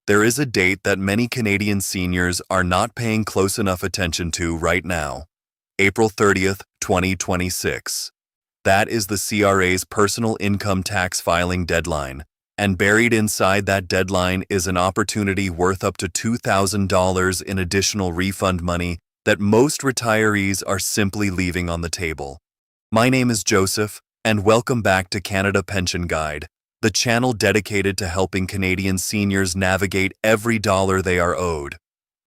There is a date that many Canadian seniors are not paying close enough attention to right now. April 30th, 2026. That is the CRA's personal income tax filing deadline, and buried inside that deadline is an opportunity worth up to $2,000 in additional refund money that most retirees are simply leaving on the table. My name is Joseph, and welcome back to Canada Pension Guide, the channel dedicated to helping Canadian seniors navigate every dollar they are owed.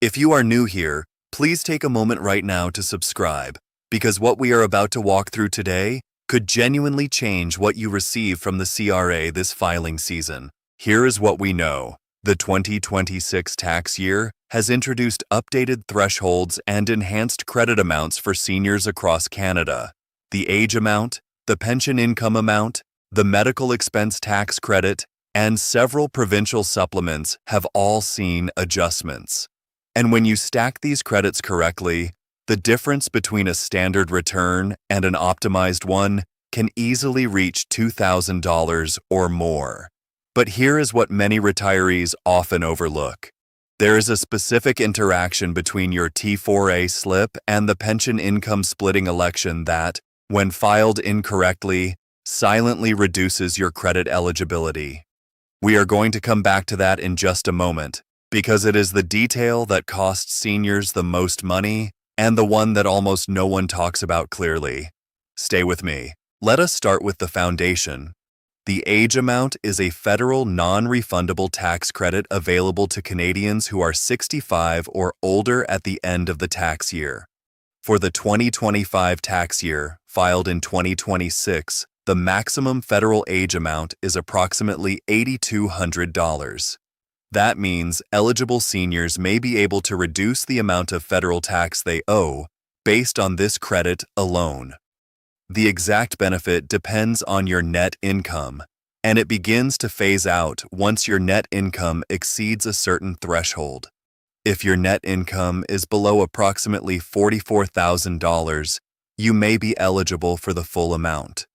If you are new here, please take a moment right now to subscribe, because what we are about to walk through today could genuinely change what you receive from the CRA this filing season. Here is what we know. The 2026 tax year has introduced updated thresholds and enhanced credit amounts for seniors across Canada. The age amount, the pension income amount, the medical expense tax credit, and several provincial supplements have all seen adjustments. And when you stack these credits correctly, the difference between a standard return and an optimized one can easily reach $2,000 or more. But here is what many retirees often overlook. There is a specific interaction between your T4A slip and the pension income splitting election that, when filed incorrectly, silently reduces your credit eligibility. We are going to come back to that in just a moment, because it is the detail that costs seniors the most money and the one that almost no one talks about clearly. Stay with me. Let us start with the foundation. The age amount is a federal non-refundable tax credit available to Canadians who are 65 or older at the end of the tax year. For the 2025 tax year, filed in 2026, the maximum federal age amount is approximately $8,200. That means eligible seniors may be able to reduce the amount of federal tax they owe based on this credit alone. The exact benefit depends on your net income, and it begins to phase out once your net income exceeds a certain threshold. If your net income is below approximately $44,000, you may be eligible for the full amount,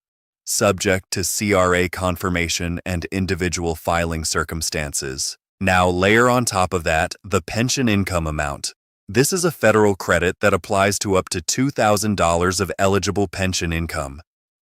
subject to CRA confirmation and individual filing circumstances. Now layer on top of that the pension income amount. This is a federal credit that applies to up to $2,000 of eligible pension income.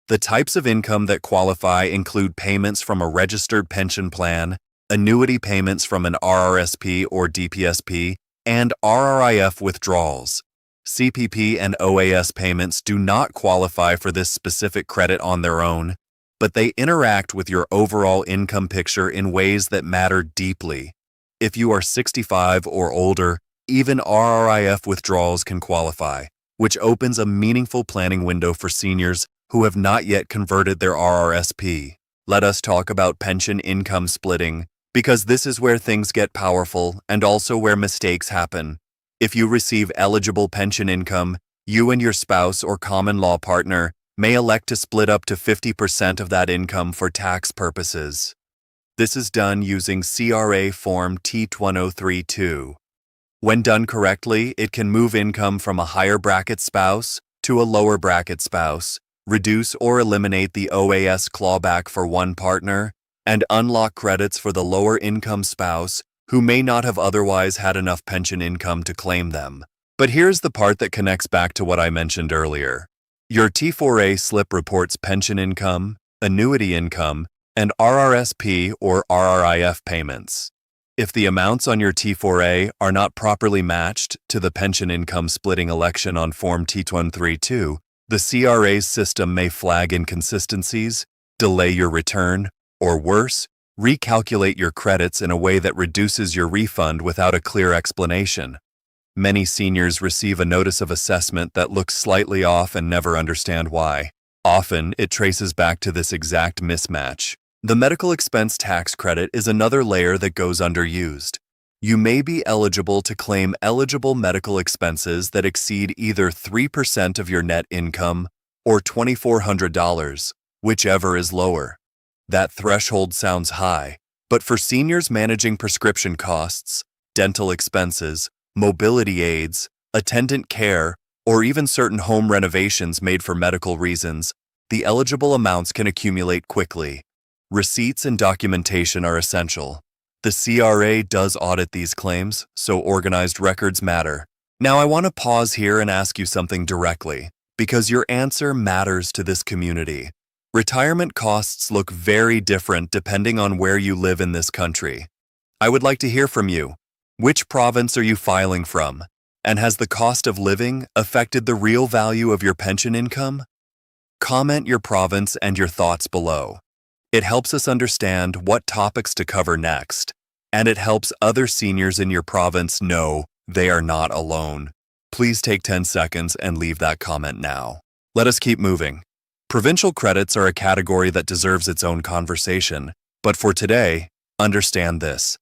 The types of income that qualify include payments from a registered pension plan, annuity payments from an RRSP or DPSP, and RRIF withdrawals. CPP and OAS payments do not qualify for this specific credit on their own, but they interact with your overall income picture in ways that matter deeply. If you are 65 or older, even RRIF withdrawals can qualify, which opens a meaningful planning window for seniors who have not yet converted their RRSP. Let us talk about pension income splitting, because this is where things get powerful and also where mistakes happen. If you receive eligible pension income, you and your spouse or common law partner may elect to split up to 50% of that income for tax purposes. This is done using CRA Form T1032. When done correctly, it can move income from a higher bracket spouse to a lower bracket spouse, reduce or eliminate the OAS clawback for one partner, and unlock credits for the lower income spouse who may not have otherwise had enough pension income to claim them. But here's the part that connects back to what I mentioned earlier. Your T4A slip reports pension income, annuity income, and RRSP or RRIF payments. If the amounts on your T4A are not properly matched to the pension income splitting election on Form T132, the CRA's system may flag inconsistencies, delay your return, or worse, recalculate your credits in a way that reduces your refund without a clear explanation. Many seniors receive a notice of assessment that looks slightly off and never understand why. Often, it traces back to this exact mismatch. The medical expense tax credit is another layer that goes underused. You may be eligible to claim eligible medical expenses that exceed either 3% of your net income or $2,400, whichever is lower. That threshold sounds high, but for seniors managing prescription costs, dental expenses, mobility aids, attendant care, or even certain home renovations made for medical reasons, the eligible amounts can accumulate quickly. Receipts and documentation are essential. The CRA does audit these claims, so organized records matter. Now I want to pause here and ask you something directly, because your answer matters to this community. Retirement costs look very different depending on where you live in this country. I would like to hear from you. Which province are you filing from? And has the cost of living affected the real value of your pension income? Comment your province and your thoughts below. It helps us understand what topics to cover next, and it helps other seniors in your province know they are not alone. Please take 10 seconds and leave that comment now. Let us keep moving. Provincial credits are a category that deserves its own conversation, but for today, understand this.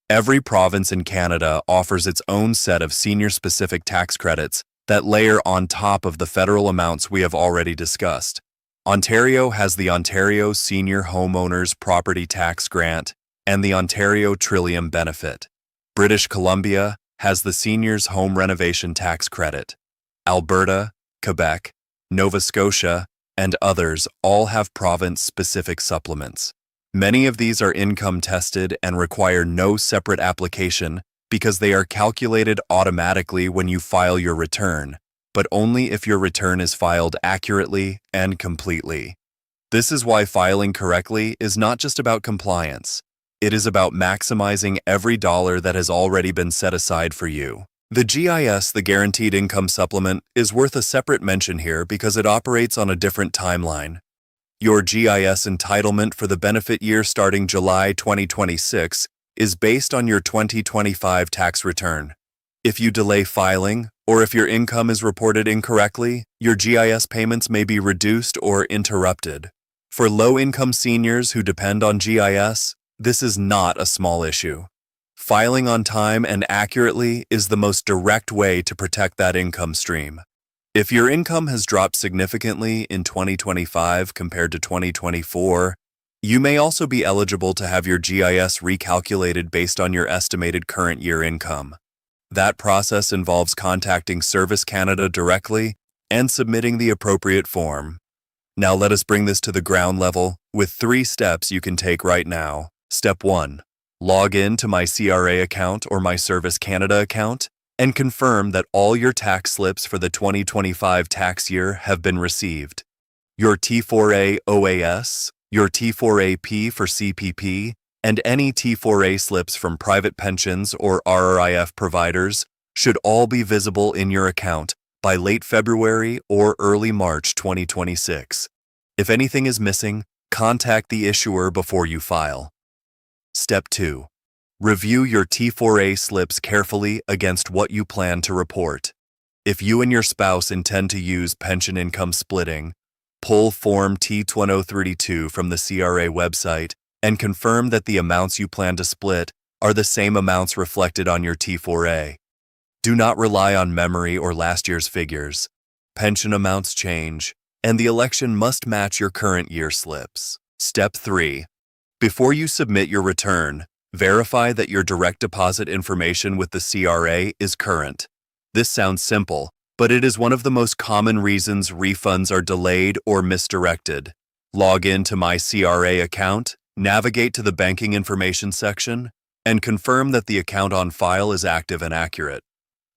Every province in Canada offers its own set of senior-specific tax credits that layer on top of the federal amounts we have already discussed. Ontario has the Ontario Senior Homeowners Property Tax Grant and the Ontario Trillium Benefit. British Columbia has the Seniors Home Renovation Tax Credit. Alberta, Quebec, Nova Scotia, and others all have province-specific supplements. Many of these are income-tested and require no separate application because they are calculated automatically when you file your return, but only if your return is filed accurately and completely. This is why filing correctly is not just about compliance. It is about maximizing every dollar that has already been set aside for you. The GIS, the Guaranteed Income Supplement, is worth a separate mention here because it operates on a different timeline. Your GIS entitlement for the benefit year starting July 2026 is based on your 2025 tax return. If you delay filing, or if your income is reported incorrectly, your GIS payments may be reduced or interrupted. For low-income seniors who depend on GIS, this is not a small issue. Filing on time and accurately is the most direct way to protect that income stream. If your income has dropped significantly in 2025 compared to 2024, you may also be eligible to have your GIS recalculated based on your estimated current year income. That process involves contacting Service Canada directly and submitting the appropriate form. Now let us bring this to the ground level with 3 steps you can take right now. Step 1. Log in to my CRA account or my Service Canada account and confirm that all your tax slips for the 2025 tax year have been received. Your T4A OAS, your T4AP for CPP, and any T4A slips from private pensions or RRIF providers should all be visible in your account by late February or early March 2026. If anything is missing, contact the issuer before you file. Step 2. Review your T4A slips carefully against what you plan to report. If you and your spouse intend to use pension income splitting, pull Form T1032 from the CRA website and confirm that the amounts you plan to split are the same amounts reflected on your T4A. Do not rely on memory or last year's figures. Pension amounts change, and the election must match your current year slips. Step 3. Before you submit your return, verify that your direct deposit information with the CRA is current. This sounds simple, but it is one of the most common reasons refunds are delayed or misdirected. Log in to my CRA account, navigate to the banking information section, and confirm that the account on file is active and accurate.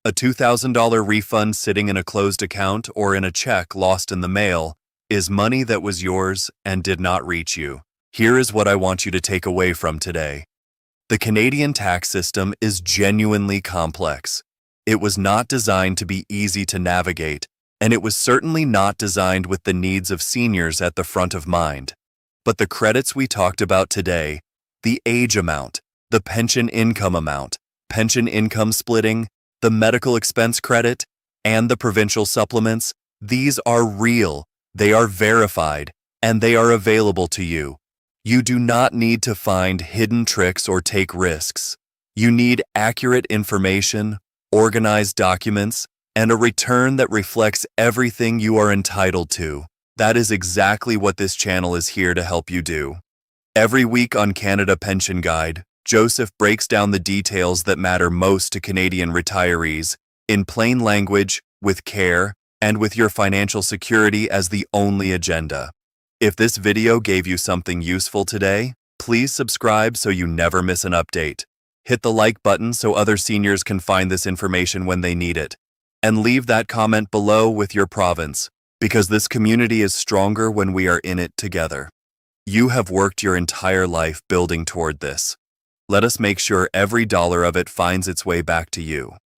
A $2,000 refund sitting in a closed account or in a check lost in the mail is money that was yours and did not reach you. Here is what I want you to take away from today. The Canadian tax system is genuinely complex. It was not designed to be easy to navigate, and it was certainly not designed with the needs of seniors at the front of mind. But the credits we talked about today, the age amount, the pension income amount, pension income splitting, the medical expense credit, and the provincial supplements, these are real, they are verified, and they are available to you. You do not need to find hidden tricks or take risks. You need accurate information, organized documents, and a return that reflects everything you are entitled to. That is exactly what this channel is here to help you do. Every week on Canada Pension Guide, Joseph breaks down the details that matter most to Canadian retirees in plain language, with care, and with your financial security as the only agenda. If this video gave you something useful today, Please subscribe so you never miss an update. Hit the like button so other seniors can find this information when they need it. And leave that comment below with your province, because this community is stronger when we are in it together. You have worked your entire life building toward this. Let us make sure every dollar of it finds its way back to you.